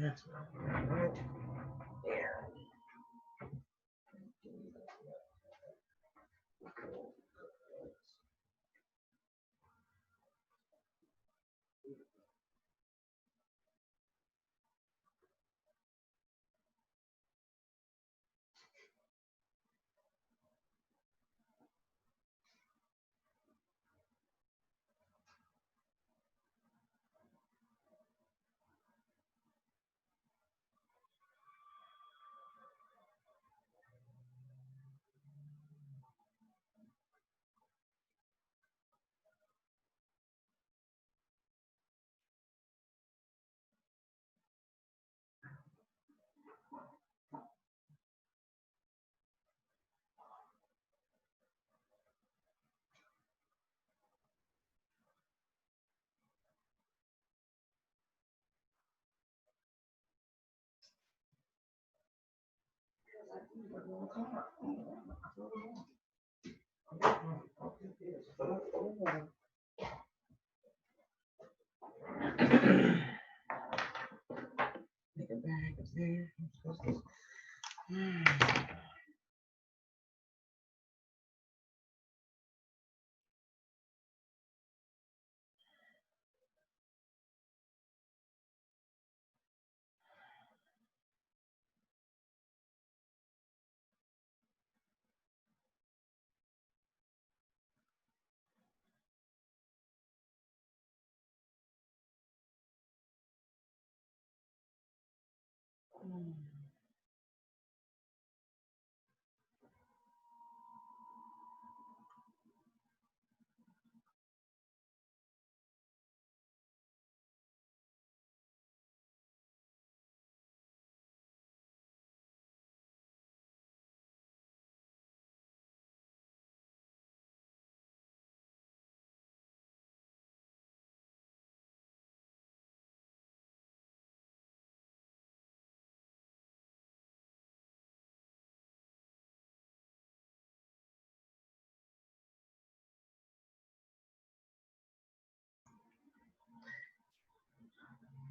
That's right. There. Make a bag up there.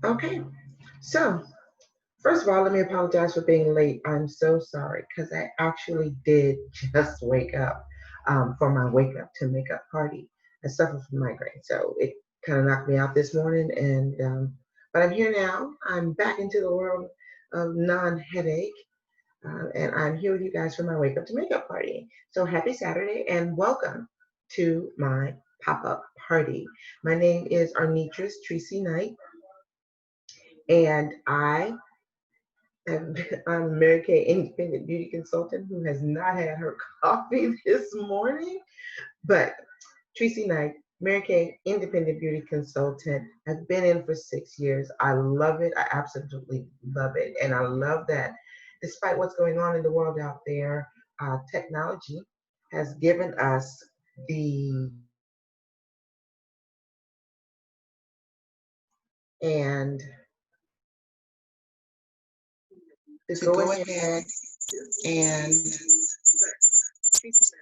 Okay, so first of all, let me apologize for being late. I'm so sorry because I actually did just wake up for my wake up to makeup party. I suffer from migraine, so it kind of knocked me out this morning. And but I'm here now. I'm back into the world of non-headache, and I'm here with you guys for my wake up to makeup party. So happy Saturday and welcome to my pop-up party. My name is Arnitris Tresie Knight, and I'm a Mary Kay independent beauty consultant who has not had her coffee this morning. But Tresie Knight, Mary Kay independent beauty consultant. I've been in for 6 years. I love it. I absolutely love it. And I love that despite what's going on in the world out there, technology has given us the and to go ahead and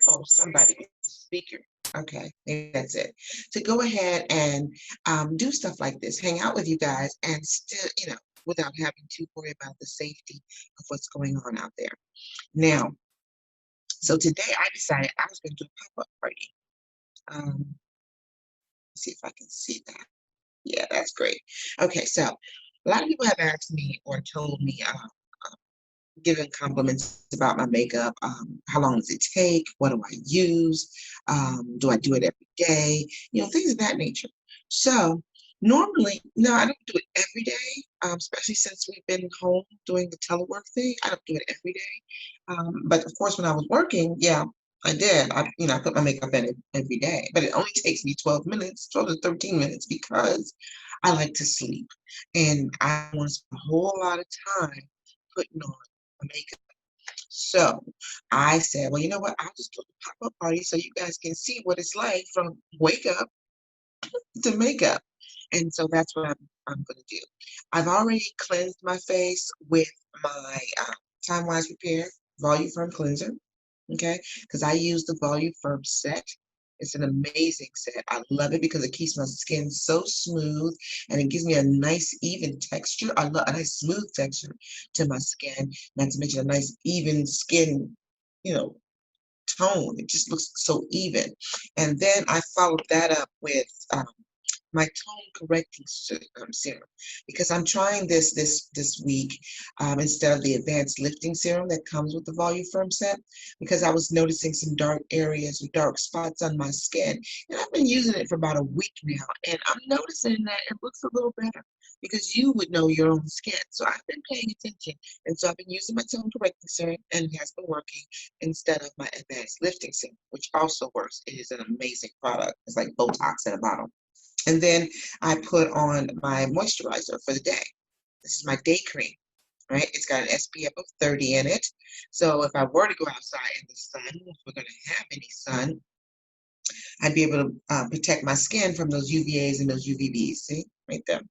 oh, somebody speaker. Okay, maybe that's it. To go ahead and do stuff like this, hang out with you guys, and still, without having to worry about the safety of what's going on out there. Now, so today I decided I was going to do a pop-up party. Let's see if I can see that. Yeah, that's great. Okay, so a lot of people have asked me or told me, given compliments about my makeup. How long does it take? What do I use? Do I do it every day? Things of that nature. So normally, no, I don't do it every day, especially since we've been home doing the telework thing. I don't do it every day. But of course, when I was working, yeah, I did. I put my makeup in it every day, but it only takes me 12 minutes, 12 to 13 minutes because I like to sleep and I want to spend a whole lot of time putting on makeup. So I said, well, you know what? I'll just do a pop-up party so you guys can see what it's like from wake up to makeup. And so that's what I'm going to do. I've already cleansed my face with my Time Wise Repair Volume Firm Cleanser. Okay, because I use the Volume Firm set. It's an amazing set. I love it because it keeps my skin so smooth and it gives me a nice even texture. I love a nice smooth texture to my skin, not to mention a nice even skin, you know, tone. It just looks so even. And then I followed that up with my tone correcting serum because I'm trying this week instead of the advanced lifting serum that comes with the Volume Firm set because I was noticing some dark areas or dark spots on my skin, and I've been using it for about a week now, and I'm noticing that it looks a little better because you would know your own skin. So I've been paying attention, and so I've been using my tone correcting serum, and it has been working instead of my advanced lifting serum, which also works. It is an amazing product. It's like Botox in a bottle. And then I put on my moisturizer for the day. This is my day cream, right? It's got an SPF of 30 in it. So if I were to go outside in the sun, if we're going to have any sun, I'd be able to protect my skin from those UVAs and those UVBs. See, right there.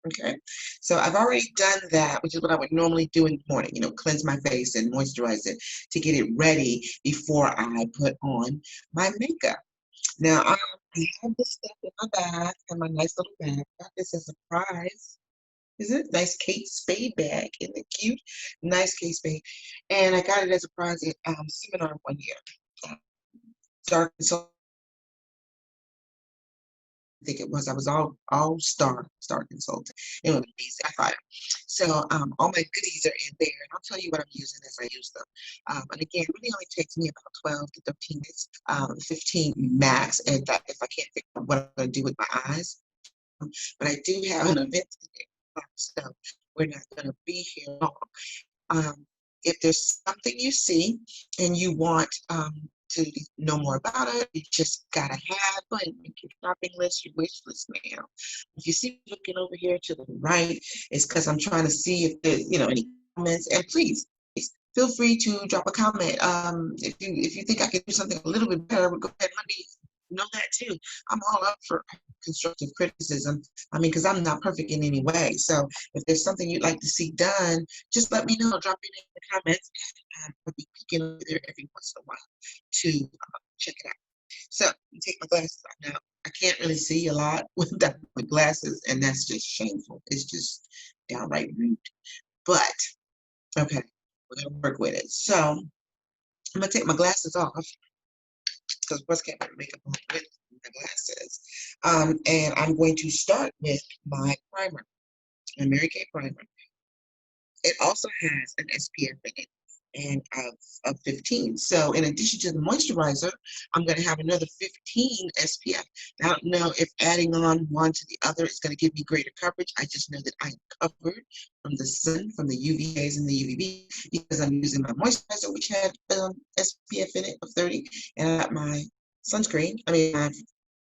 Okay. So I've already done that, which is what I would normally do in the morning, cleanse my face and moisturize it to get it ready before I put on my makeup. Now, I have this stuff in my bag, in my nice little bag. Got this as a surprise. Isn't it? Nice Kate Spade bag. Isn't it cute? Nice Kate Spade. And I got it as a prize at seminar one year. Dark and so I think it was. I was all star consultant. It was amazing. I thought. So all my goodies are in there, and I'll tell you what I'm using as I use them. And again, it really only takes me about 12 to 13 minutes, 15 max, and that if I can't figure out what I'm going to do with my eyes. But I do have an event today, so we're not going to be here long. Um, if there's something you see and you want to know more about it, you just gotta go ahead and make your shopping list, your wish list now. If you see me looking over here to the right, it's because I'm trying to see if there's any comments. And please feel free to drop a comment. If you think I can do something a little bit better, go ahead and let me know that too. I'm all up for constructive criticism. I mean, because I'm not perfect in any way. So if there's something you'd like to see done, just let me know. Drop it in the comments. I'll be peeking over there every once in a while to check it out. So you take my glasses off now. I can't really see a lot without my glasses, and that's just shameful. It's just downright rude. But okay, we're gonna work with it. So I'm gonna take my glasses off because what's can't put makeup on with my glasses. And I'm going to start with my primer, my Mary Kay primer. It also has an SPF in it and of 15. So in addition to the moisturizer, I'm going to have another 15 SPF. I don't know if adding on one to the other is going to give me greater coverage. I just know that I'm covered from the sun, from the UVAs and the UVB because I'm using my moisturizer, which had SPF in it of 30, and I got my sunscreen, my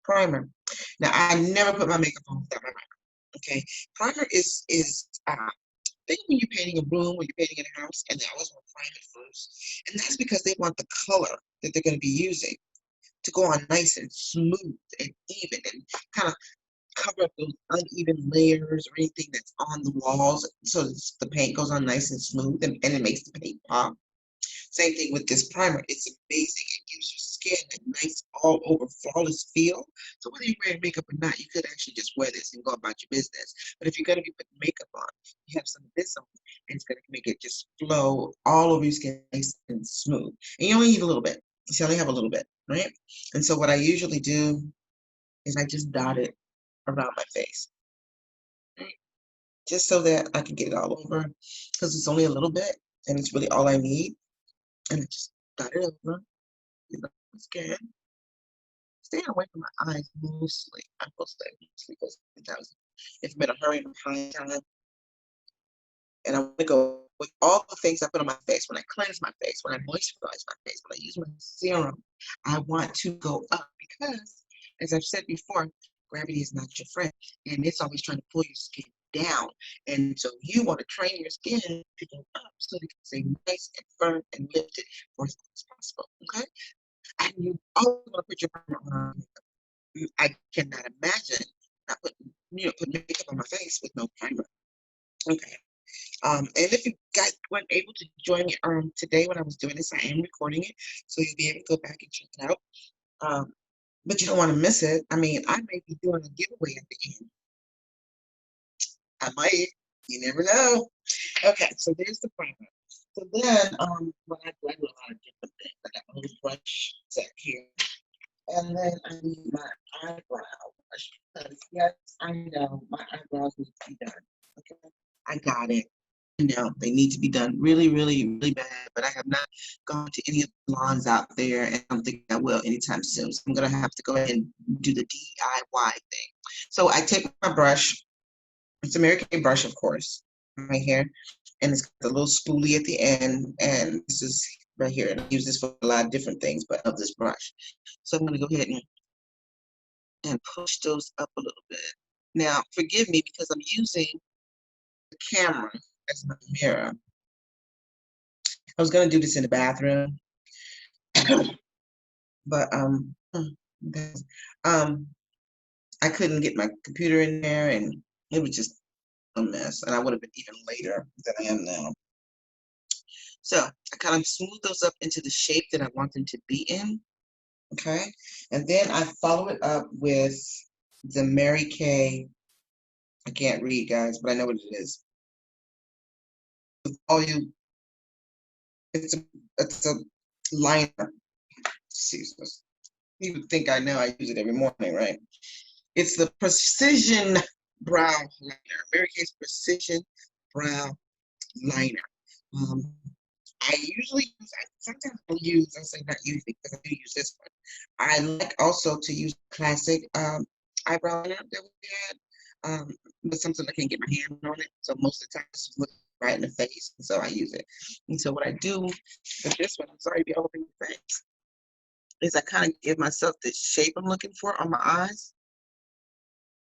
primer. Now, I never put my makeup on without my primer. Okay, primer is think when you're painting a room or you're painting in a house, and they always want to prime it first. And that's because they want the color that they're going to be using to go on nice and smooth and even and kind of cover up those uneven layers or anything that's on the walls so the paint goes on nice and smooth and it makes the paint pop. Same thing with this primer. It's amazing. It gives your skin a nice all over flawless feel. So whether you're wearing makeup or not, you could actually just wear this and go about your business. But if you're going to be putting makeup on, you have some of this on, and it's going to make it just flow all over your skin nice and smooth. And you only need a little bit. You only have a little bit, right? And so what I usually do is I just dot it around my face, right? Just so that I can get it all over because it's only a little bit and it's really all I need. And I just dot it over. You know, skin. Staying away from my eyes mostly. I will say mostly because sometimes if I'm in a hurry and behind time, and I want to go with all the things I put on my face, when I cleanse my face, when I moisturize my face, when I use my serum, I want to go up because, as I've said before, gravity is not your friend, and it's always trying to pull your skin down. And so you want to train your skin to go up so that it can stay nice and firm and lifted for as long as possible. Okay? And you always want to put your primer on. I cannot imagine not putting, put makeup on my face with no primer. Okay. And if you guys weren't able to join me today when I was doing this, I am recording it, so you'll be able to go back and check it out. Um, but you don't want to miss it. I mean, I may be doing a giveaway at the end. I might. You never know. Okay, so there's the primer. So then, what I do a lot of different things. I got a little brush set here, and then I need my eyebrow brush because yes, I know my eyebrows need to be done. Okay, I got it. I know they need to be done really, really, really bad, but I have not gone to any of the salons out there, and I don't think I will anytime soon. So I'm gonna have to go ahead and do the DIY thing. So I take my brush. It's a Mary Kay brush, of course, right here, and it's got the little spoolie at the end, and this is right here. And I use this for a lot of different things, but I love this brush. So I'm gonna go ahead and push those up a little bit. Now, forgive me because I'm using the camera as my mirror. I was gonna do this in the bathroom, but um, I couldn't get my computer in there, and it was just a mess. And I would have been even later than I am now. So I kind of smooth those up into the shape that I want them to be in. Okay, and then I follow it up with the Mary Kay. I can't read, guys, but I know what it is. Volume. It's a liner. Jesus. You would think I know. I use it every morning, right? It's the Precision Brow Liner. Mary Kay's Precision Brow Liner. Um, I usually use, sometimes I'll use, I say not usually because I do use this one. I like also to use classic eyebrow liner that we had, but sometimes I can't get my hand on it. So most of the time it's looking right in the face, and so I use it. And so what I do with this one, I'm sorry to be all over your face, is I kind of give myself the shape I'm looking for on my eyes.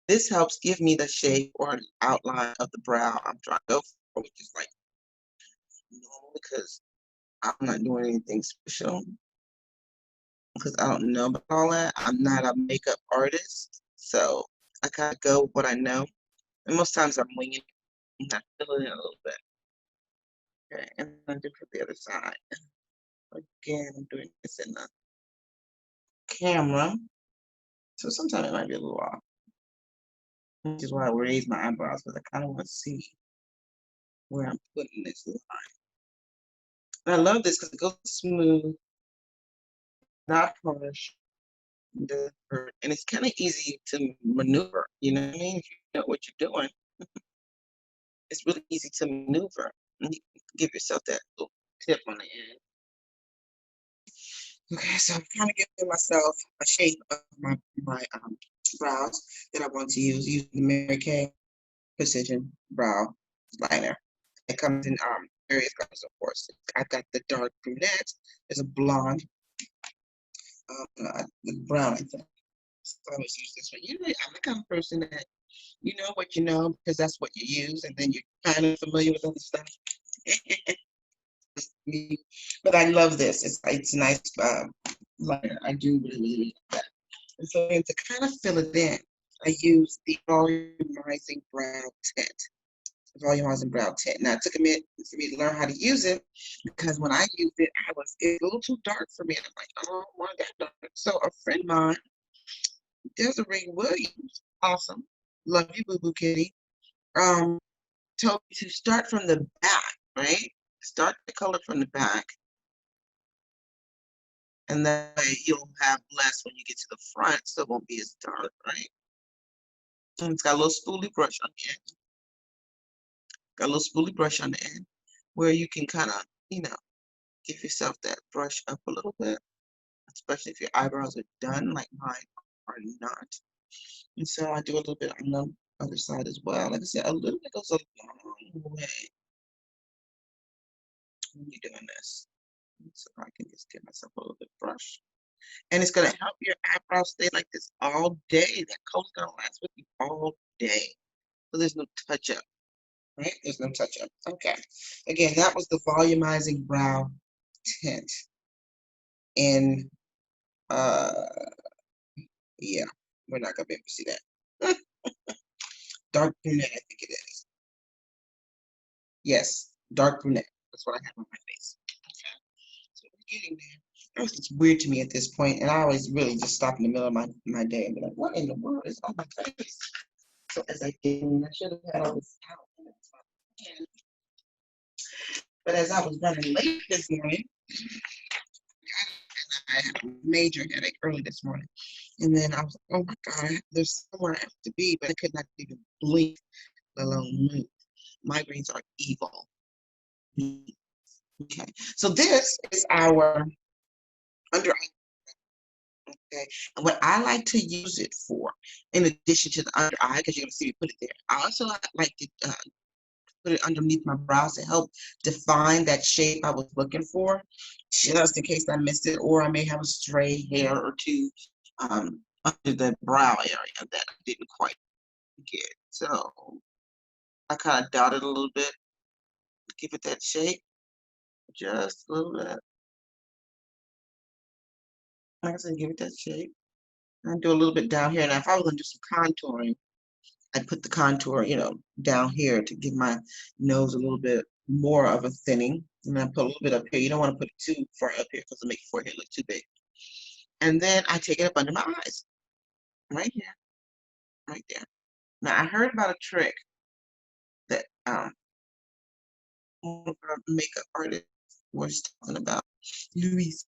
This helps give me the shape or outline of the brow I'm trying to go for, which is like normal because I'm not doing anything special because I don't know about all that. I'm not a makeup artist, so I kind of go with what I know. And most times I'm winging it and I fill it in a little bit. Okay, and then I do for the other side. Again, I'm doing this in the camera, so sometimes it might be a little off. Which is why I raise my eyebrows because I kind of want to see where I'm putting this line. And I love this because it goes smooth, not harsh. And it's kind of easy to maneuver. You know what I mean? If you know what you're doing, it's really easy to maneuver. And you can give yourself that little tip on the end. Okay, so I'm kind of giving myself a shape of my brows that I want to use using the Mary Kay Precision Brow Liner. It comes in various colors, of course. I've got the dark brunette. There's a blonde, the brown, I think. So I always use this one. Usually, I'm the kind of person that you know what you know because that's what you use, and then you're kind of familiar with other stuff. But I love this. It's nice liner. I do really like that. And so then to kind of fill it in, I use the volumizing brow tint. Volumizing brow tint. Now it took a minute for me to learn how to use it because when I used it, it was a little too dark for me. And I'm like, I don't want that dark. So a friend of mine, Desiree Williams, awesome, love you, Boo Boo Kitty, told me to start from the back, right? Start the color from the back, and that way you'll have less when you get to the front, so it won't be as dark, right? And it's got a little spoolie brush on the end. Got a little spoolie brush on the end, where you can kind of, give yourself that brush up a little bit, especially if your eyebrows are done, like mine are not. And so I do a little bit on the other side as well. Like I said, a little bit goes a long way when you're doing this. So I can just give myself a little bit of brush. And it's gonna help your eyebrows stay like this all day. That color's gonna last with you all day. So there's no touch up, right? There's no touch up. Okay. Again, that was the volumizing brow tint. And yeah, we're not gonna be able to see that. Dark brunette, I think it is. Yes, dark brunette. That's what I have on my face. Okay. So we're getting there. It's weird to me at this point, and I always really just stop in the middle of my day and be like, what in the world is on my face? So as I get in, I should have had all this out. But as I was running late this morning, I had a major headache early this morning. And then I was like, oh my God, there's somewhere I have to be, but I could not even blink, let alone move. Migraines are evil. Okay, so this is our under eye. Okay, and what I like to use it for, in addition to the under eye, because you're gonna see me put it there, I also like to put it underneath my brows to help define that shape I was looking for, just in case I missed it, or I may have a stray hair or two under the brow area that I didn't quite get. So I kind of dot it a little bit, give it that shape, just a little bit. Like I said, give it that shape. I do a little bit down here. Now, if I was gonna do some contouring, I'd put the contour, down here to give my nose a little bit more of a thinning. And then I put a little bit up here. You don't want to put it too far up here because it'll make your forehead look too big. And then I take it up under my eyes, right here, right there. Now, I heard about a trick that one of our makeup artists was talking about, Luis.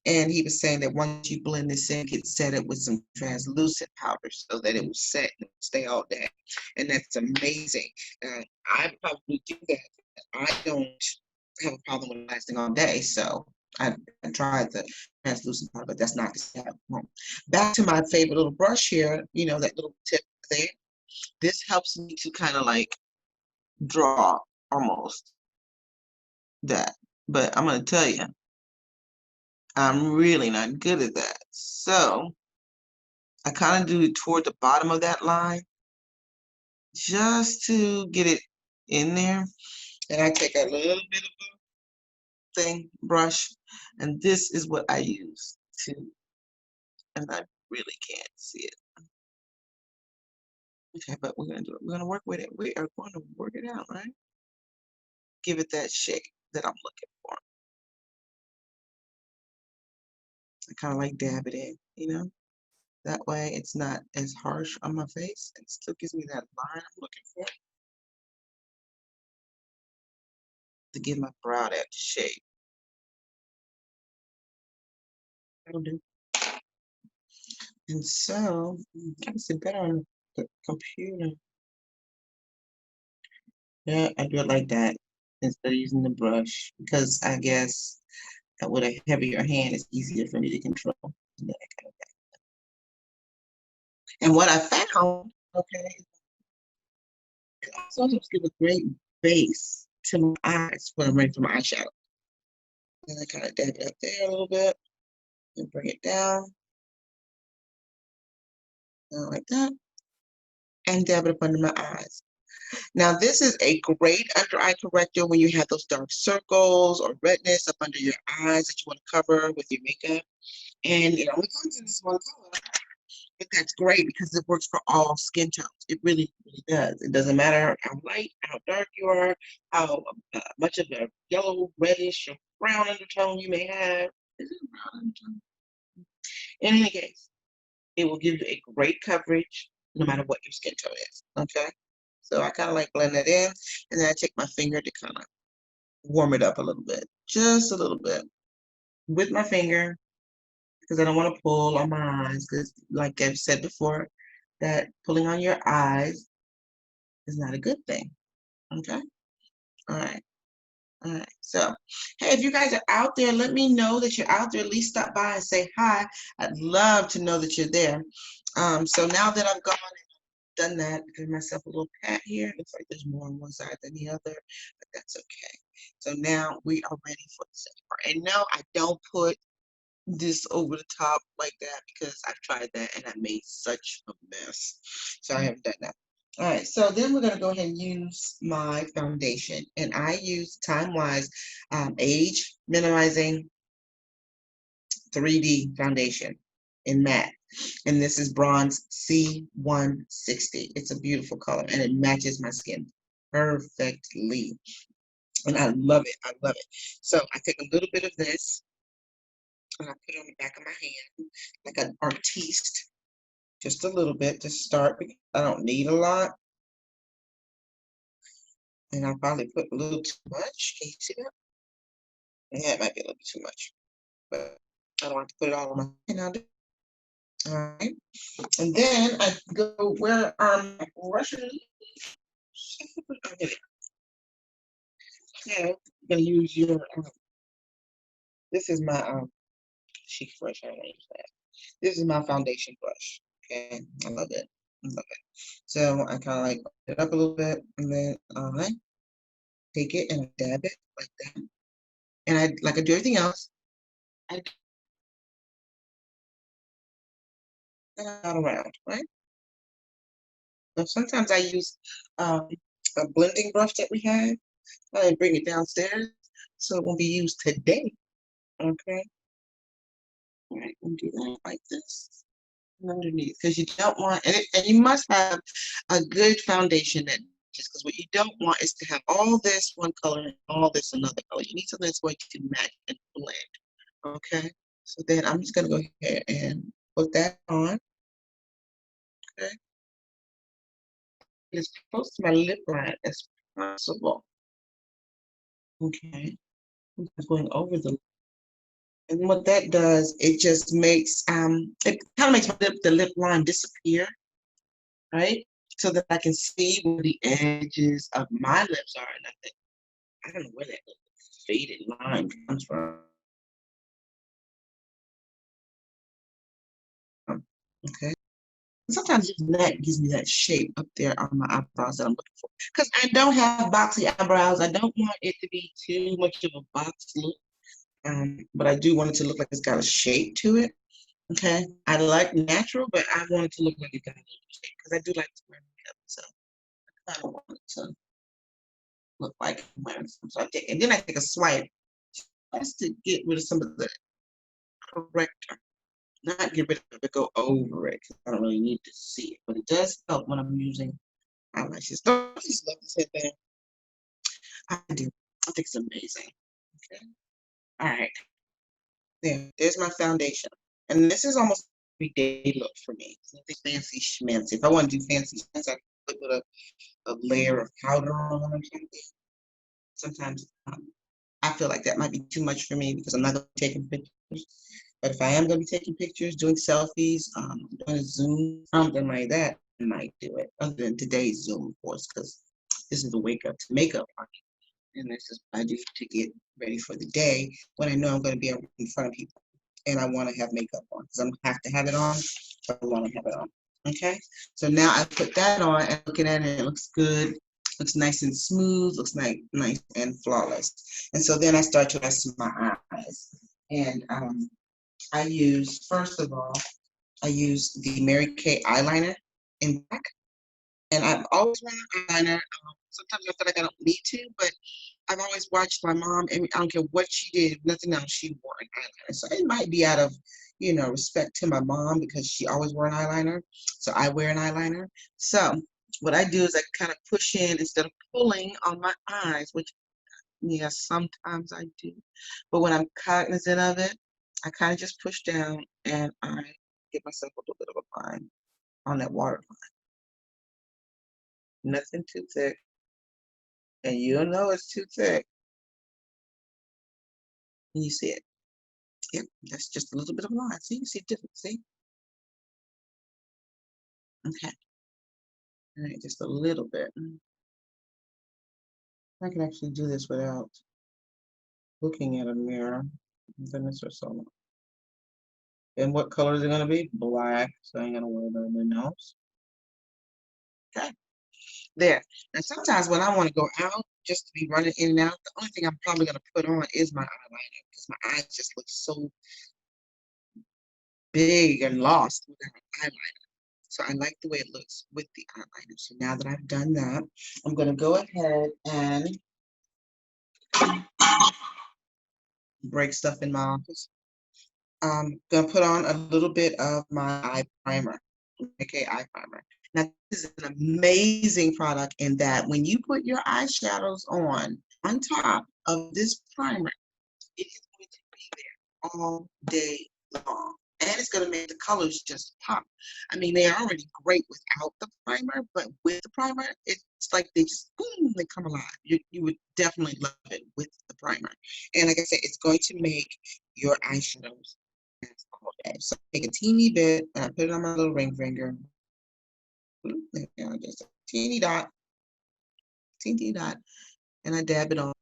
And he was saying that once you blend this in, you can set it with some translucent powder so that it will set and stay all day. And that's amazing. I probably do that. I don't have a problem with it lasting all day. So I tried the translucent powder, but that's not the same. Back to my favorite little brush here, that little tip there. This helps me to kind of like draw almost that. But I'm going to tell you, I'm really not good at that. So I kind of do it toward the bottom of that line just to get it in there. And I take a little bit of a thing, brush, and this is what I use to, and I really can't see it. Okay, but we're going to do it. We're going to work with it. We are going to work it out, right? Give it that shape that I'm looking for. I kind of like dab it in, That way it's not as harsh on my face. It still gives me that line I'm looking for to give my brow that shape. That'll do. And so, I can sit better on the computer. Yeah, I do it like that instead of using the brush because I guess that with a heavier hand, it's easier for me to control. That kind of thing. And what I found, okay, it also helps give a great base to my eyes when I'm ready for my eyeshadow. And I kind of dab it up there a little bit and bring it down like that, and dab it up under my eyes. Now, this is a great under eye corrector when you have those dark circles or redness up under your eyes that you want to cover with your makeup. And it only comes in this one color. But that's great because it works for all skin tones. It really, really does. It doesn't matter how light, how dark you are, how much of a yellow, reddish, or brown undertone you may have. Is it a brown undertone? In any case, it will give you a great coverage no matter what your skin tone is. Okay? So I kind of like blend that in, and then I take my finger to kind of warm it up a little bit, just a little bit, with my finger, because I don't want to pull on my eyes, because like I've said before, that pulling on your eyes is not a good thing. Okay? All right. All right. So, hey, if you guys are out there, let me know that you're out there. At least stop by and say hi. I'd love to know that you're there. So now that I've gone done that, give myself a little pat here. Looks like there's more on one side than the other, but that's okay. So now we are ready for the second part. And no, I don't put this over the top like that because I've tried that and I made such a mess. So I haven't done that. All right, so then we're gonna go ahead and use my foundation. And I use Time Wise Age Minimizing 3D Foundation in matte. And this is bronze C160. It's a beautiful color and it matches my skin perfectly. And I love it. I love it. So I take a little bit of this And I put it on the back of my hand like an artiste, just a little bit to start because I don't need a lot. And I probably put a little too much. Can you see that? Yeah, it might be a little bit too much, but I don't have to put it all on my hand. All right. And then I go where Russian. Yeah, I'm gonna use your. This is my cheek brush. I want to use that. This is my foundation brush. Okay, I love it. I love it. So I kind of like put it up a little bit, and then I take it and I dab it like that. And I like I do everything else. I dab around, right? So sometimes I use um, a blending brush that we have. I bring it downstairs, so it won't be used today. Okay. All right, and do that like this and underneath because you don't want and you must have a good foundation that just because what you don't want is to have all this one color and all this another color. You need something that's going to match and blend. Okay. So then I'm just gonna go ahead and put that on. Okay. As close to my lip line as possible. Okay. I'm just going over and what that does, it just makes it kind of makes the lip line disappear, right? So that I can see where the edges of my lips are. And I don't know where that faded line comes from. Okay. Sometimes even that gives me that shape up there on my eyebrows that I'm looking for. Because I don't have boxy eyebrows. I don't want it to be too much of a box look. But I do want it to look like it's got a shape to it. Okay. I like natural, but I want it to look like it got a little shape because I do like to wear makeup. So I kind of want it to look like I'm wearing some. So I take, and then I take a swipe just to get rid of some of the corrector. Not get rid of it, but go over it because I don't really need to see it. But it does help when I'm using eyelashes. Don't you just love this headband? I do. I think it's amazing. Okay. All right. There's my foundation. And this is almost everyday look for me. It's nothing fancy schmancy. If I want to do fancy schmancy, I could put a layer of powder on or something. Sometimes I feel like that might be too much for me because I'm not going to be taking pictures. But if I am going to be taking pictures, doing selfies, doing a Zoom, something like that, I might do it. Other than today's Zoom, of course, because this is the wake up to makeup party. And this is what I do to get ready for the day when I know I'm going to be in front of people and I want to have makeup on because I'm going to have it on, but I want to have it on. Okay, so now I put that on and looking at it, it looks good, looks nice and smooth, looks nice and flawless. And so then I start to rest my eyes. And I use, first of all, I use the Mary Kay eyeliner in black. And I've always worn eyeliner. Sometimes I feel like I don't need to, but I've always watched my mom, and I don't care what she did, nothing else, she wore an eyeliner. So it might be out of, respect to my mom because she always wore an eyeliner. So I wear an eyeliner. So what I do is I kind of push in instead of pulling on my eyes, which, yes, sometimes I do. But when I'm cognizant of it, I kind of just push down and I give myself a little bit of a line on that waterline. Nothing too thick. And you'll know it's too thick when you see it. Yep, that's just a little bit of a line. See, you see difference, see? Okay. All right, just a little bit. I can actually do this without looking at a mirror. Goodness or so. And what color is it gonna be? Black. So I ain't gonna worry about my nose. Okay. There. And sometimes when I want to go out, just to be running in and out, the only thing I'm probably gonna put on is my eyeliner because my eyes just look so big and lost without eyeliner. So I like the way it looks with the eyeliner. So now that I've done that, I'm gonna go ahead and break stuff in my office. I'm gonna put on a little bit of my eye primer, aka eye primer. Now, this is an amazing product in that when you put your eyeshadows on top of this primer, it is going to be there all day long. And it's going to make the colors just pop. I mean, they're already great without the primer, but with the primer, it's like they just, boom, they come alive. You would definitely love it with the primer. And like I said, it's going to make your eyeshadows last all day. So take a teeny bit, and I put it on my little ring finger. There we go, just a teeny dot, and I dab it on,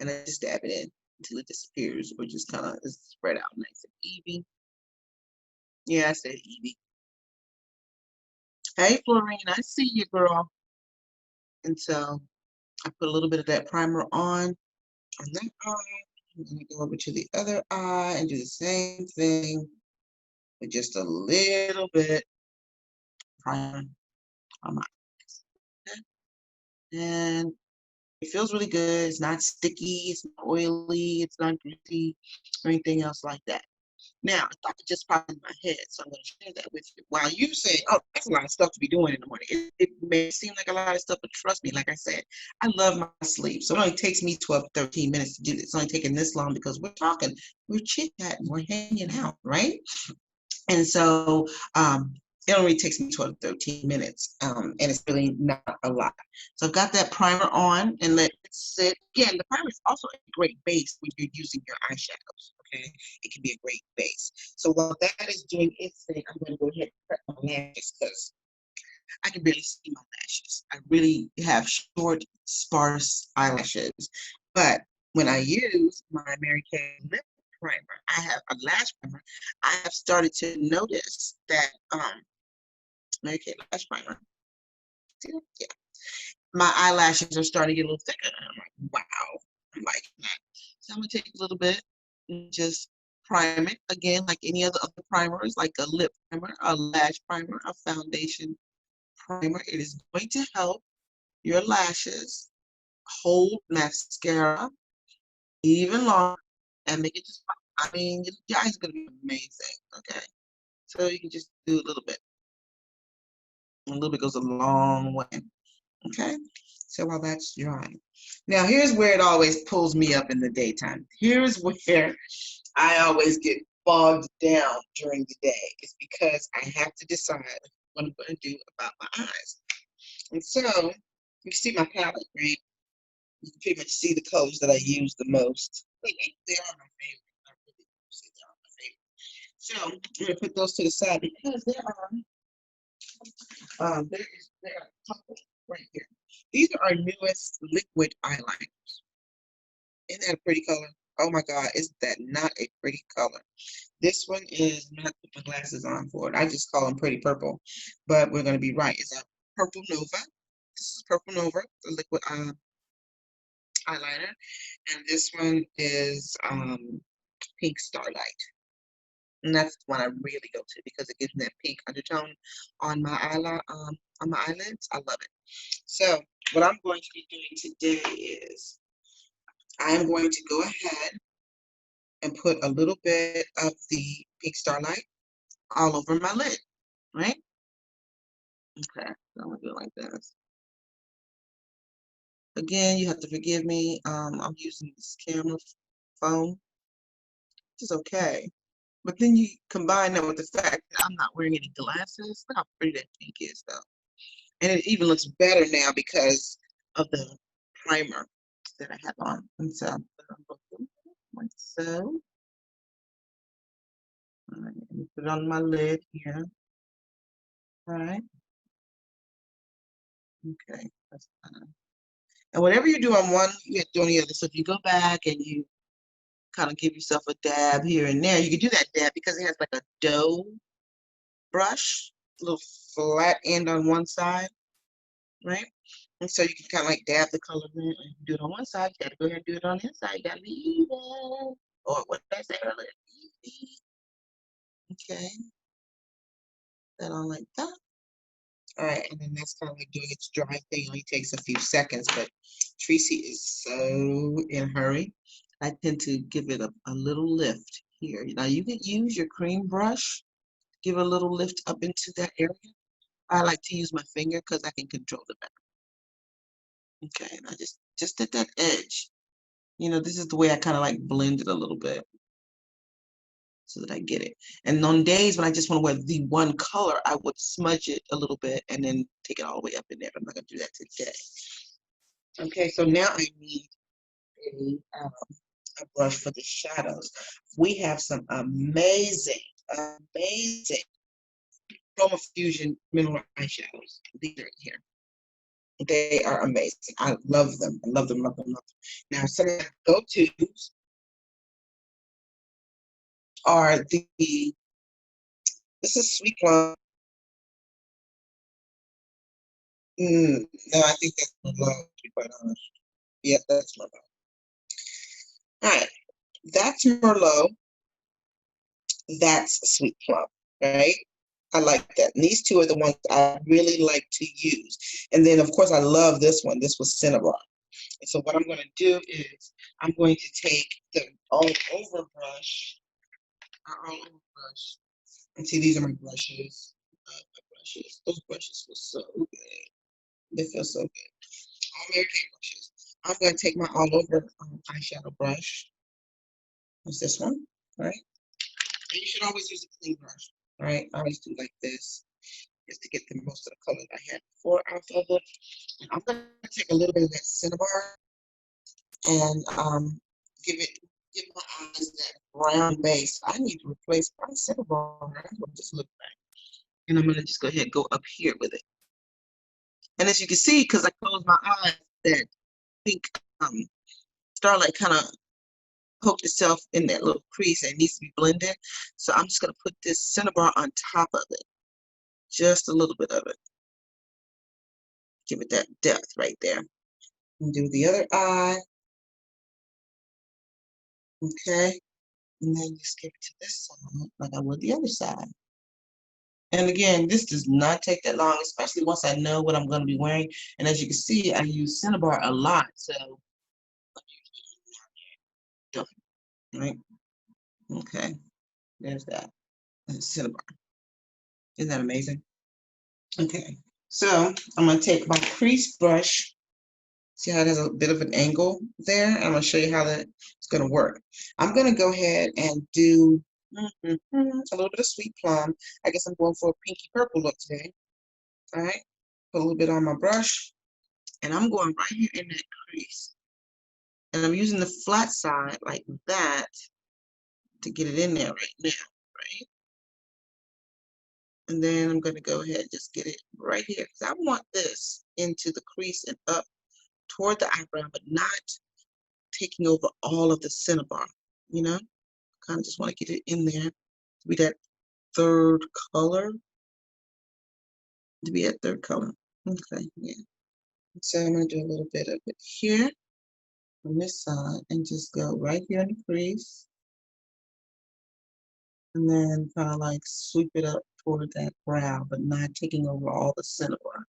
and I just dab it in until it disappears, or just kind of spread out nice and even. Yeah, I said even. Hey, Florine, I see you, girl. And so I put a little bit of that primer on that eye. I'm going to go over to the other eye and do the same thing with just a little bit primer on my eyes. Okay? And it feels really good. It's not sticky, it's not oily, it's not greasy, or anything else like that. Now, I thought it just popped in my head, so I'm going to share that with you. While you say, oh, that's a lot of stuff to be doing in the morning, it may seem like a lot of stuff, but trust me, like I said, I love my sleep. So it only takes me 12, 13 minutes to do this. It's only taking this long because we're talking, we're chit-chatting, we're hanging out, right? And so it only takes me 12 to 13 minutes, and it's really not a lot. So I've got that primer on and let it sit. Again, the primer is also a great base when you're using your eyeshadows, okay? It can be a great base. So while that is doing its thing, I'm going to go ahead and prep my lashes because I can barely see my lashes. I really have short, sparse eyelashes. But when I use my Mary Kay lip primer, I have a lash primer, I have started to notice that Mary Kay lash primer, see that? Yeah, my eyelashes are starting to get a little thicker. And I'm like, wow, I'm liking that. So I'm gonna take a little bit and just prime it again, like any other primers, like a lip primer, a lash primer, a foundation primer. It is going to help your lashes hold mascara even longer and make it just pop. I mean, your eyes gonna be amazing. Okay, so you can just do a little bit. A little bit goes a long way. Okay, so while that's drying, now here's where it always pulls me up in the daytime. Here's where I always get bogged down during the day. It's because I have to decide what I'm going to do about my eyes. And so you see my palette, right? You can pretty much see the colors that I use the most. They are my favorite. I really do say they are my favorite. So I'm gonna put those to the side because there are a couple right here. These are our newest liquid eyeliner. Isn't that a pretty color? Oh my God, isn't that not a pretty color? This one is, I'm gonna put my glasses on for it. I just call them pretty purple, but we're gonna be right. It's a purple Nova. This is purple Nova, the liquid eyeliner, and this one is pink Starlight. And that's the one I really go to because it gives me that pink undertone on my on my eyelids. I love it. So what I'm going to be doing today is I'm going to go ahead and put a little bit of the pink Starlight all over my lid, right? Okay, so I'm gonna do it like this. Again, you have to forgive me. I'm using this camera phone, which is okay. But then you combine that with the fact that I'm not wearing any glasses. Look how pretty that pink is, though. And it even looks better now because of the primer that I have on. And so, like so. All right, let me put it on my lid here. All right. Okay. That's fine. And whatever you do on one, you have to do on the other. So if you go back and you kind of give yourself a dab here and there, you can do that dab because it has like a dough brush, a little flat end on one side, right? And so you can kind of like dab the color in and do it on one side. You got to go ahead and do it on the other side. You got to be even. Or what did I say earlier? Easy. Okay. That on like that. All right, and then that's kind of like doing its dry thing. It only takes a few seconds, but Tresie is so in a hurry. I tend to give it a little lift here. Now you can use your cream brush, give a little lift up into that area. I like to use my finger because I can control it better. Okay, and I just at that edge. You know, this is the way I kind of like blend it a little bit so that I get it. And on days when I just want to wear the one color, I would smudge it a little bit and then take it all the way up in there. But I'm not going to do that today. Okay, so now I need a brush for the shadows. We have some amazing Chroma Fusion mineral eyeshadows. These are here. They are amazing. I love them. I love them, love them, love them. Now, some of my go-tos are this is Sweet Plum. No, I think that's Merlot, to be quite honest. Yep, that's Merlot. All right, that's Merlot. That's Sweet Plum, right? I like that. And these two are the ones I really like to use. And then, of course, I love this one. This was Cinnabar. And so what I'm going to do is I'm going to take the all-over brush, and see, these are my brushes. Those brushes feel so good. They feel so good. All Mary Kay brushes. I'm going to take my all-over eyeshadow brush. What's this one? Right? And you should always use a clean brush. Right? I always do like this, just to get the most of the color I had before off of it. And I'm going to take a little bit of that Cinnabar and give my eyes that brown base. I need to replace my Cinnabar. That's what this looks like. And I'm going to just go ahead and go up here with it. And as you can see, because I closed my eyes, that pink starlight kind of poked itself in that little crease and it needs to be blended. So I'm just going to put this Cinnabar on top of it. Just a little bit of it. Give it that depth right there. And do the other eye. Okay. And then just give it to this side like I would the other side. And again, this does not take that long, especially once I know what I'm going to be wearing. And as you can see, I use Cinnabar a lot. So done, right? Okay. There's that. And Cinnabar. Isn't that amazing? Okay. So I'm going to take my crease brush. See how it has a bit of an angle there? I'm going to show you how that's going to work. I'm going to go ahead and do a little bit of Sweet Plum. I guess I'm going for a pinky purple look today. All right. Put a little bit on my brush. And I'm going right here in that crease. And I'm using the flat side like that to get it in there right now, right? And then I'm going to go ahead and just get it right here because I want this into the crease and up toward the eyebrow, but not taking over all of the Cinnabar, you know? Kind of just want to get it in there to be that third color. Okay, yeah. So I'm going to do a little bit of it here on this side and just go right here in the crease. And then kind of like sweep it up toward that brow, but not taking over all the Cinnabar.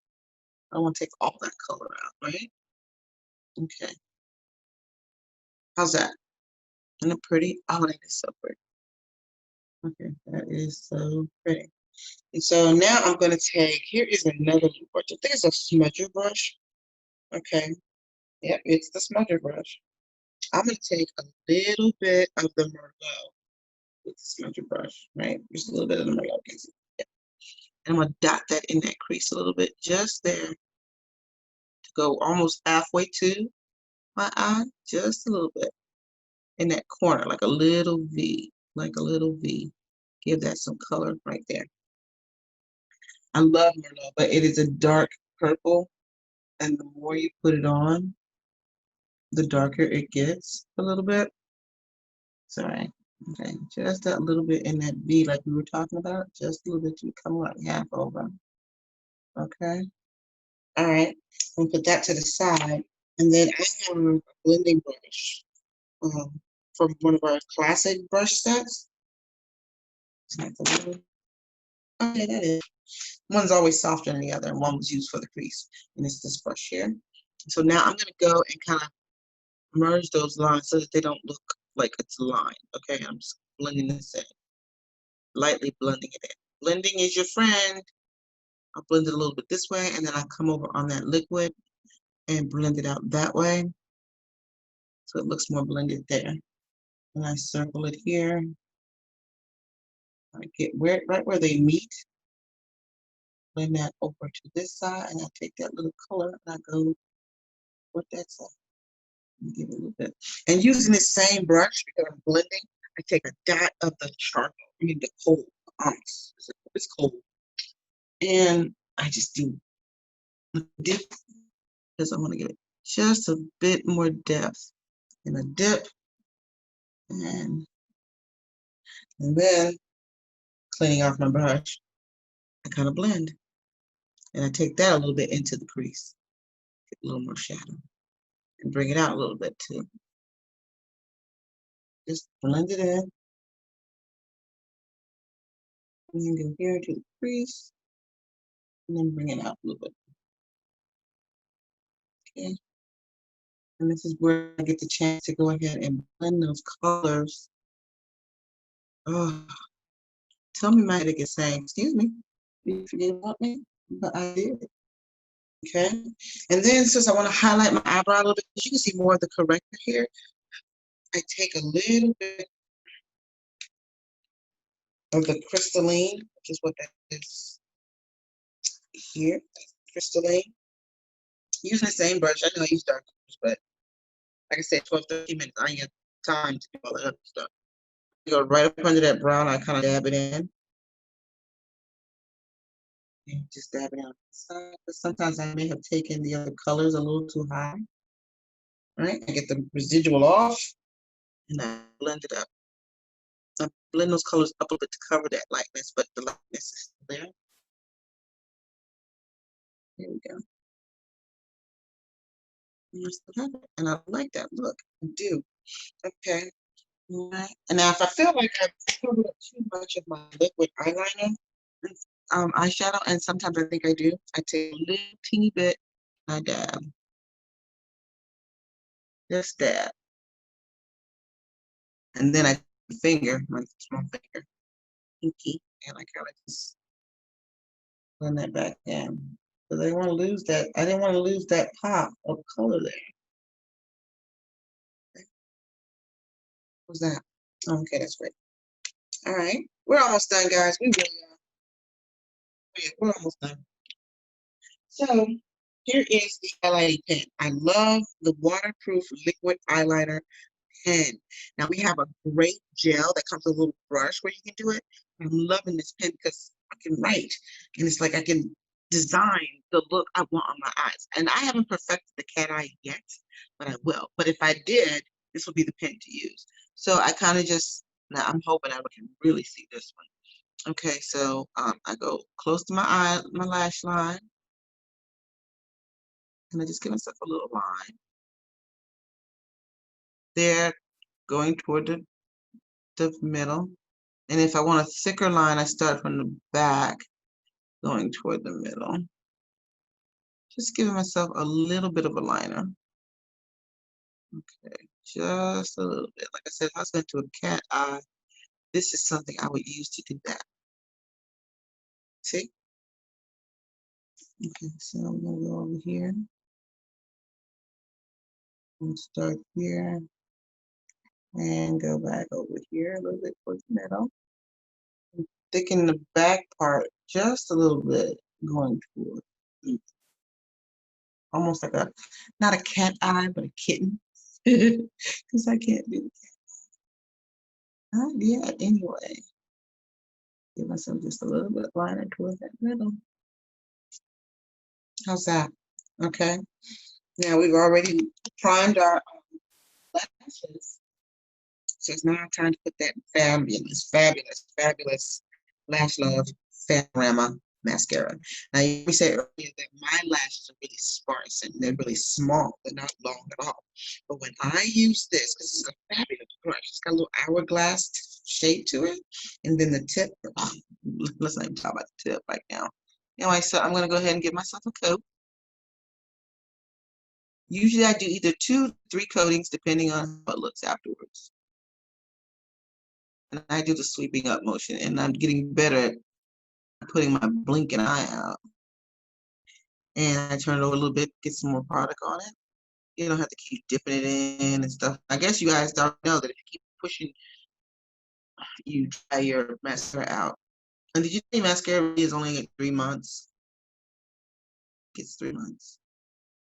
I want to take all that color out, right? Okay. How's that? Isn't it pretty? Oh, that is so pretty. Okay, that is so pretty. And so now I'm going to take, here is another brush. I think it's a smudger brush. Okay. Yep, it's the smudger brush. I'm going to take a little bit of the Merlot with the smudger brush, right? Just a little bit of the Merlot. Yep. And I'm going to dot that in that crease a little bit, just there to go almost halfway to my eye, just a little bit in that corner, like a little V, like a little V. Give that some color right there. I love Merlot, but it is a dark purple, and the more you put it on, the darker it gets a little bit. Sorry. Okay, just that little bit in that V like we were talking about, just a little bit to come like half over. Okay. All right. We'll put that to the side. And then I have a blending brush from one of our classic brush sets. Okay, that is. One's always softer than the other, and one was used for the crease. And it's this brush here. So now I'm going to go and kind of merge those lines so that they don't look like it's a line. Okay, I'm just blending this in. Lightly blending it in. Blending is your friend. I'll blend it a little bit this way, and then I'll come over on that liquid and blend it out that way. so it looks more blended there. And I circle it here. I get right where they meet. Blend that over to this side, and I take that little color and I go with that side. Give it a little bit. And using the same brush because I'm blending, I take a dot of the charcoal, the coal, it's cold. And I just do dip because I want to get it just a bit more depth. And a dip, and then cleaning off my brush, I kind of blend. And I take that a little bit into the crease, get a little more shadow, and bring it out a little bit too. Just blend it in. And then go here to the crease, and then bring it out a little bit. Okay. And this is where I get the chance to go ahead and blend those colors. Oh, tell me my headache is saying, excuse me, you forget about me? But I did. Okay. And then since I want to highlight my eyebrow a little bit, you can see more of the corrector here. I take a little bit of the crystalline, which is what that is here. Crystalline. Using the same brush. I know I use dark colors, but like I said, 12, 13 minutes. I ain't got time to do all that other stuff. Go right up under that brown, I kind of dab it in. And just dab it on the side. But sometimes I may have taken the other colors a little too high. All right, I get the residual off, and I blend it up. I blend those colors up a bit to cover that lightness, but the lightness is still there. There we go. And I like that look. I do. Okay. All right. And now if I feel like I've covered up too much of my liquid eyeliner, eyeshadow, and sometimes I think I do, I take a little teeny bit, I dab. Just dab. And then I finger, my small finger, pinky, and I kind of just blend that back in. Because I didn't want to lose that. I didn't want to lose that pop of color there. What's that? Okay, that's great. All right, we're almost done, guys. We really are. Yeah, we're almost done. So here is the highlighting pen. I love the waterproof liquid eyeliner pen. Now we have a great gel that comes with a little brush where you can do it. I'm loving this pen because I can write, and it's like I can design the look I want on my eyes. And I haven't perfected the cat eye yet, but I will. But if I did, this would be the pen to use. So I kind of just, now I'm hoping I can really see this one. Okay, so I go close to my eye, my lash line, and I just give myself a little line there, going toward the middle. And if I want a thicker line, I start from the back, going toward the middle. Just giving myself a little bit of a liner. Okay, just a little bit. Like I said, if I was going to do a cat eye, this is something I would use to do that. See? Okay, so I'm going to go over here. And start here. And go back over here a little bit towards the middle. And thicken the back part just a little bit, going toward. Almost like a, not a cat eye, but a kitten. Because I can't do the cat. Not yet, anyway. Give myself just a little bit liner towards that middle. How's that? Okay. Now we've already primed our lashes. So it's now time to put that fabulous, fabulous, fabulous Lash Love Fabrama mascara. Now, we said earlier that my lashes are really sparse and they're really small. They're not long at all. But when I use this, because it's a fabulous brush, it's got a little hourglass shape to it. And then the tip, let's not even talk about the tip right now. Anyway, so I'm going to go ahead and give myself a coat. Usually I do either 2 to 3 coatings depending on how it looks afterwards. And I do the sweeping up motion, and I'm getting better at putting my blinking eye out. And I turn it over a little bit, get some more product on it. You don't have to keep dipping it in and stuff. I guess you guys don't know that if you keep pushing, you dry your mascara out. And did you say mascara is only like 3 months? It's 3 months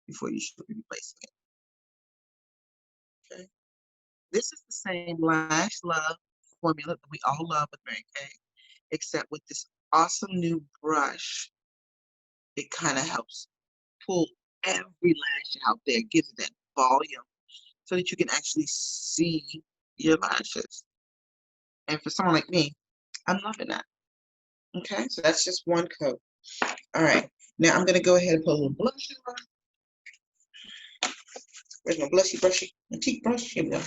before you should be replacing it. Okay. This is the same Lash Love formula that we all love with Mary Kay, except with this awesome new brush. It kind of helps pull every lash out there, gives it that volume so that you can actually see your lashes. And for someone like me, I'm loving that. Okay, so that's just one coat. All right, now I'm gonna go ahead and put a little blush on. Where's my blushy brushy? My cheek brush. Here we go.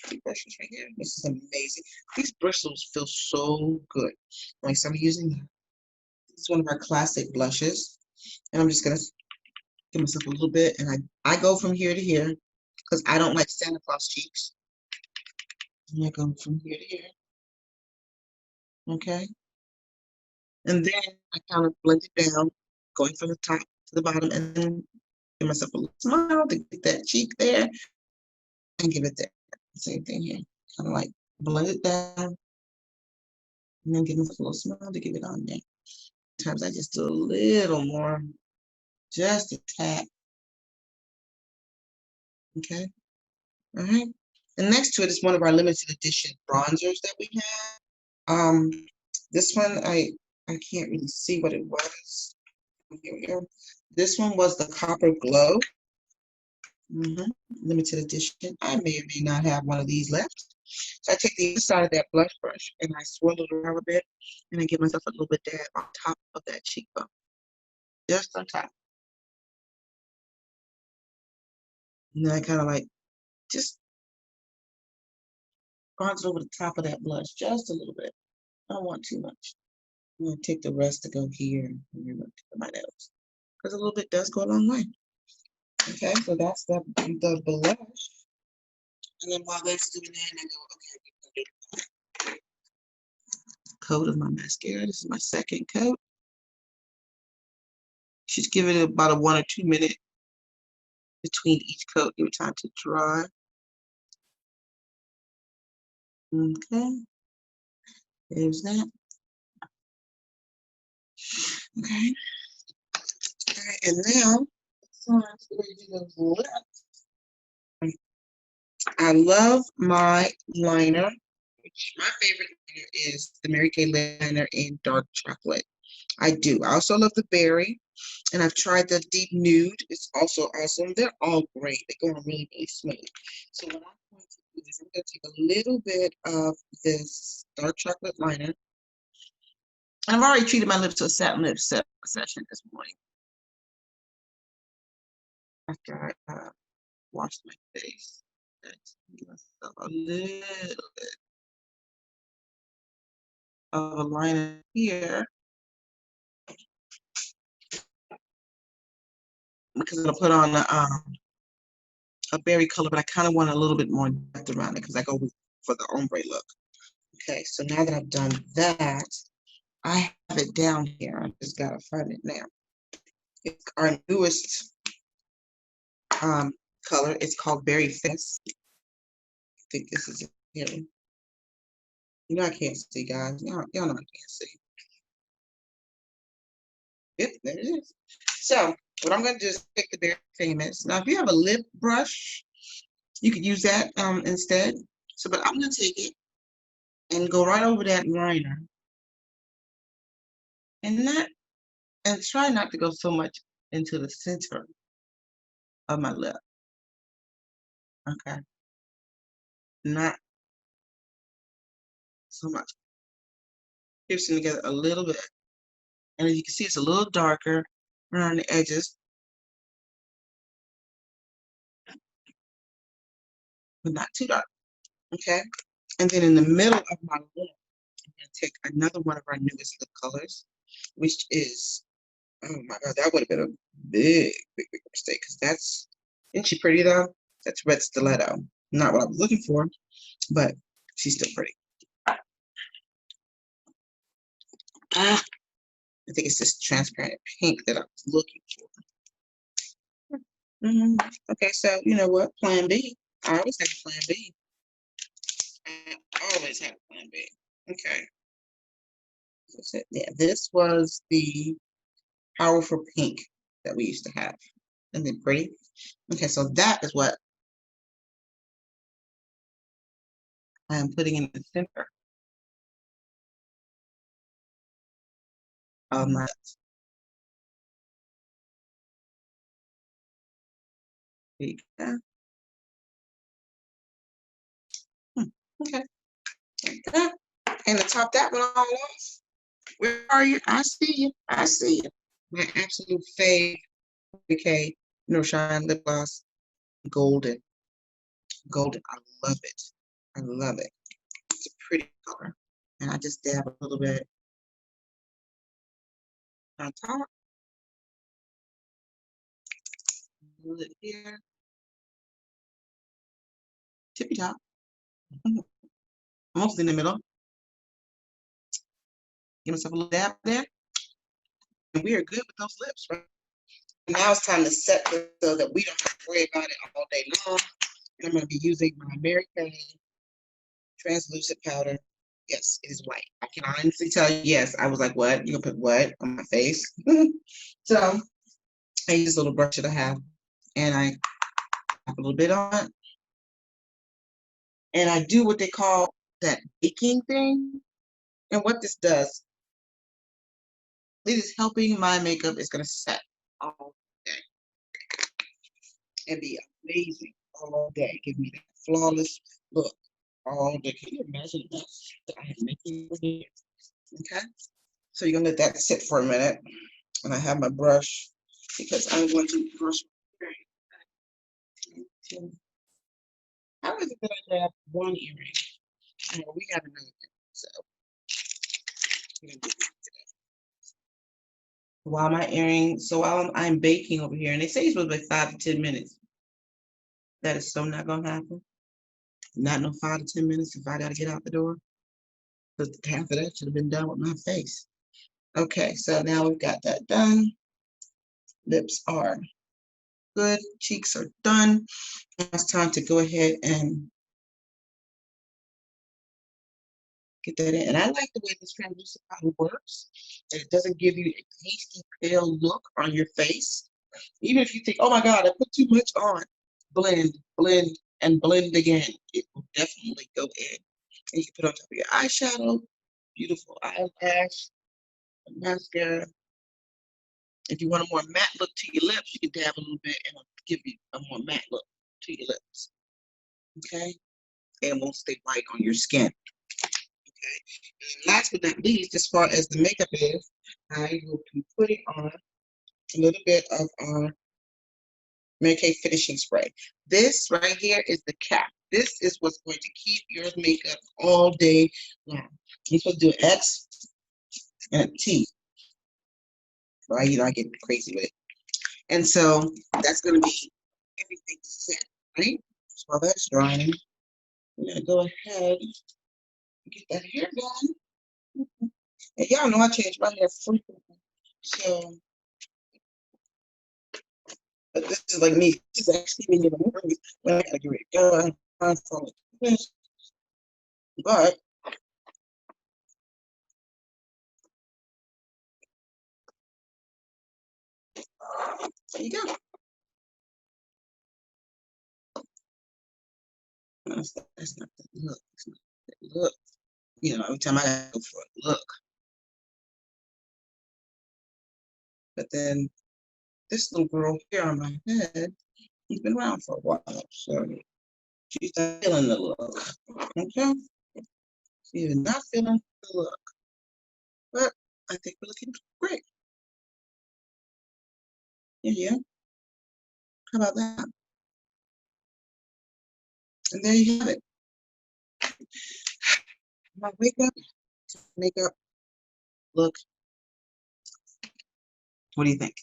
Cheek brushes right here. This is amazing. These bristles feel so good. Like, so I'm using that. This is one of our classic blushes, and I'm just gonna give myself a little bit, and I go from here to here because I don't like Santa Claus cheeks. And I go from here to here. Okay, and then I kind of blend it down, going from the top to the bottom, and then give myself a little smile to get that cheek there, and give it there. Same thing here. Kind of like blend it down, and then give myself a little smile to give it on there. Sometimes I just do a little more, just a tap. Okay. All right. And next to it is one of our limited edition bronzers that we have. Um, this one I can't really see what it was. Here we go. This one was the Copper Glow. Limited edition. I may or may not have one of these left. So I take the inside of that blush brush and I swirl it around a bit, and I give myself a little bit dab on top of that cheekbone, just on top. And then I kind of like just bronze over the top of that blush just a little bit. I don't want too much. I'm gonna take the rest to go here and my nose, because a little bit does go a long way. Okay, so that's the blush. And then while that's doing that, I go, okay, coat of my mascara. This is my second coat. Just give it about a 1 or 2 minute between each coat. Give it time to dry. Okay, there's that. Okay, all right, and now it's time to do those lips. I love my liner, which my favorite liner is the Mary Kay liner in dark chocolate. I do. I also love the berry, and I've tried the deep nude. It's also awesome. They're all great. They go on really, really smooth. So what I'm going to do is I'm going to take a little bit of this dark chocolate liner. And I've already treated my lips to a satin lip session this morning after I washed my face. Let's give myself a little of a liner here because I'm gonna put on a berry color, but I kind of want a little bit more depth around it because I go for the ombre look. Okay, so now that I've done that, I have it down here. I just gotta find it now. It's our newest color. It's called Berry Fest. I think this is it here. You know I can't see, guys. Y'all know I can't see. Yep, there it is. So what I'm gonna do is take the Berry Famous. Now, if you have a lip brush, you could use that instead. So, but I'm gonna take it and go right over that liner, and try not to go so much into the center of my lip. Okay, not so much. Piercing together a little bit, and as you can see, it's a little darker around the edges, but not too dark. Okay, and then in the middle of my lip, I'm gonna take another one of our newest lip colors, which is, oh my God, that would have been a big, big, big mistake, because isn't she pretty though? That's Red Stiletto. Not what I was looking for, but she's still pretty. Ah, I think it's this transparent pink that I was looking for. Okay, so you know what? Plan B. I always have a plan B. I always have a plan B. Okay. That's it. Yeah, this was the powerful pink that we used to have. Isn't it pretty? Okay, so that is what I am putting in the center of my. Okay. Okay. Like that. And to top that one all off, where are you? I see you. I see you. My absolute fave, okay, no shine lip gloss, golden. Golden. I love it. I love it. It's a pretty color. And I just dab a little bit on top, a little bit here, tippy top, mostly in the middle. Give myself a little dab there. And we are good with those lips, right? Now it's time to set this so that we don't have to worry about it all day long. And I'm going to be using my Mary Kay translucent powder. Yes, it is white. I can honestly tell you, yes, I was like, what? You gonna put what on my face? So I use this little brush that I have and I tap a little bit on it. And I do what they call that baking thing. And what this does, it is helping my makeup is gonna set all day and be amazing all day. Give me that flawless look all day. Can you imagine that I am making here? Okay. So you're gonna let that sit for a minute. And I have my brush because I'm going to brush my earring. How is it that I grab one earring? We have another thing. So while my earring, so while I'm baking over here, and they say it's supposed to be 5 to 10 minutes. That is so not gonna happen. Not no 5 to 10 minutes if I gotta get out the door. Because half of that should have been done with my face. Okay, so now we've got that done. Lips are good, cheeks are done. Now it's time to go ahead and get that in. And I like the way this translucent powder works. That it doesn't give you a pasty pale look on your face. Even if you think, oh my God, I put too much on, blend, blend, and blend again. It will definitely go in. And you can put on top of your eyeshadow, beautiful eyelash, mascara. If you want a more matte look to your lips, you can dab a little bit and it'll give you a more matte look to your lips. Okay? And it won't stay white on your skin. Okay. And last but not least, as far as the makeup is, I will be putting on a little bit of our Mary Kay finishing spray. This right here is the cap. This is what's going to keep your makeup all day long. You're supposed to do an X and a T. Right? You know, I get crazy with it. And so that's going to be everything set, right? So while that's drying, I'm going to go ahead and get that hair done. And y'all know I change my hair frequently. So, but this is like me. This is actually me in the morning when I gotta get it done. I'm falling this. But there you go. That's not the look. It's not the look. You know, every time I gotta go for a look. But then this little girl here on my head, she's been around for a while. So she's not feeling the look. Okay? She's not feeling the look. But I think we're looking great. Yeah. How about that? And there you have it. My makeup, look. What do you think?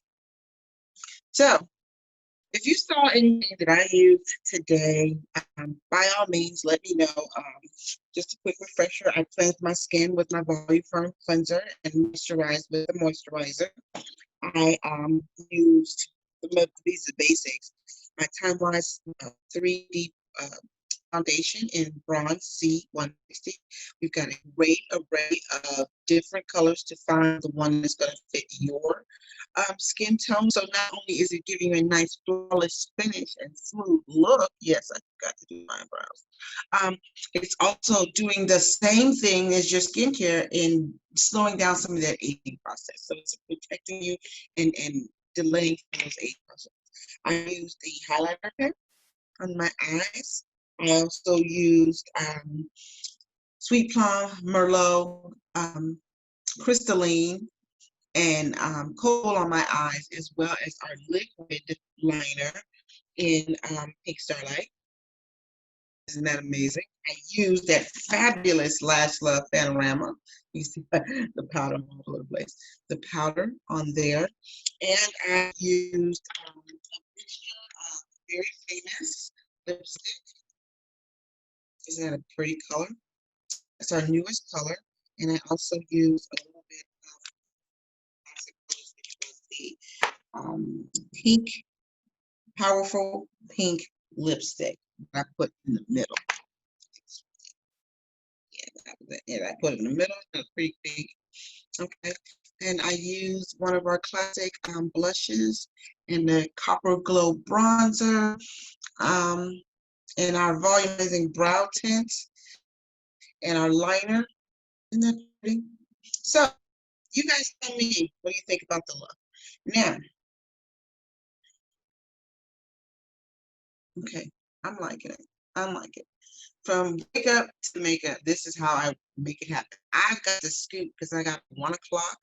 So, if you saw anything that I used today, by all means, let me know. Just a quick refresher, I cleansed my skin with my Volume Firm cleanser and moisturized with the moisturizer. I used these are basics. My Time Wise 3D foundation in bronze C160. We've got a great array of different colors to find the one that's going to fit your skin tone. So not only is it giving you a nice flawless finish and smooth look, yes, I forgot to do my eyebrows. It's also doing the same thing as your skincare in slowing down some of that aging process. So it's protecting you and delaying those aging process. I use the highlighter pen on my eyes. I also used Sweet Plum, Merlot, Crystalline, and Coal on my eyes, as well as our liquid liner in Pink Starlight. Isn't that amazing? I used that fabulous Lash Love Panorama. You see the powder all over the place. The powder on there. And I used a mixture of very famous lipstick. Isn't that a pretty color? It's our newest color. And I also used a little bit of classic colors, which was the pink, powerful pink lipstick that I put in the middle. And I put it in the middle, it's pretty big. Okay. And I used one of our classic blushes in the Copper Glow bronzer, and our volumizing brow tint, and our liner. Isn't that pretty? So you guys tell me what do you think about the look. Now, okay, I'm liking it. I like it. From wake up to makeup, this is how I make it happen. I've got to scoop because I got 1 o'clock,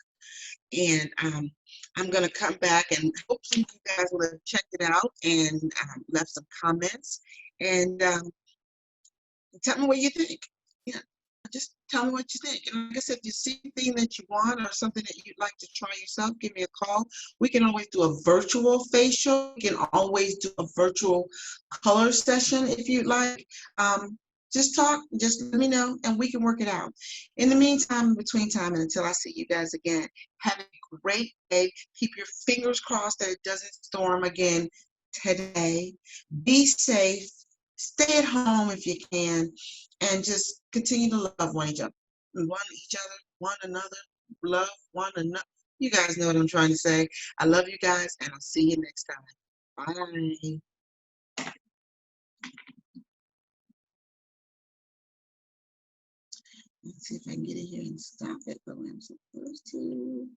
and I'm gonna come back and hopefully you guys will have checked it out and left some comments and tell me what you think. Yeah, just tell me what you think. And like I said, if you see anything that you want or something that you'd like to try yourself, give me a call. We can always do a virtual facial. We can always do a virtual color session if you'd like. Just talk, just let me know, and we can work it out. In the meantime, between time and until I see you guys again, have a great day. Keep your fingers crossed that it doesn't storm again today. Be safe. Stay at home if you can, and just continue to love each other, one another, love one another. You guys know what I'm trying to say. I love you guys, and I'll see you next time. Bye. Let's see if I can get in here and stop it the way I'm supposed to.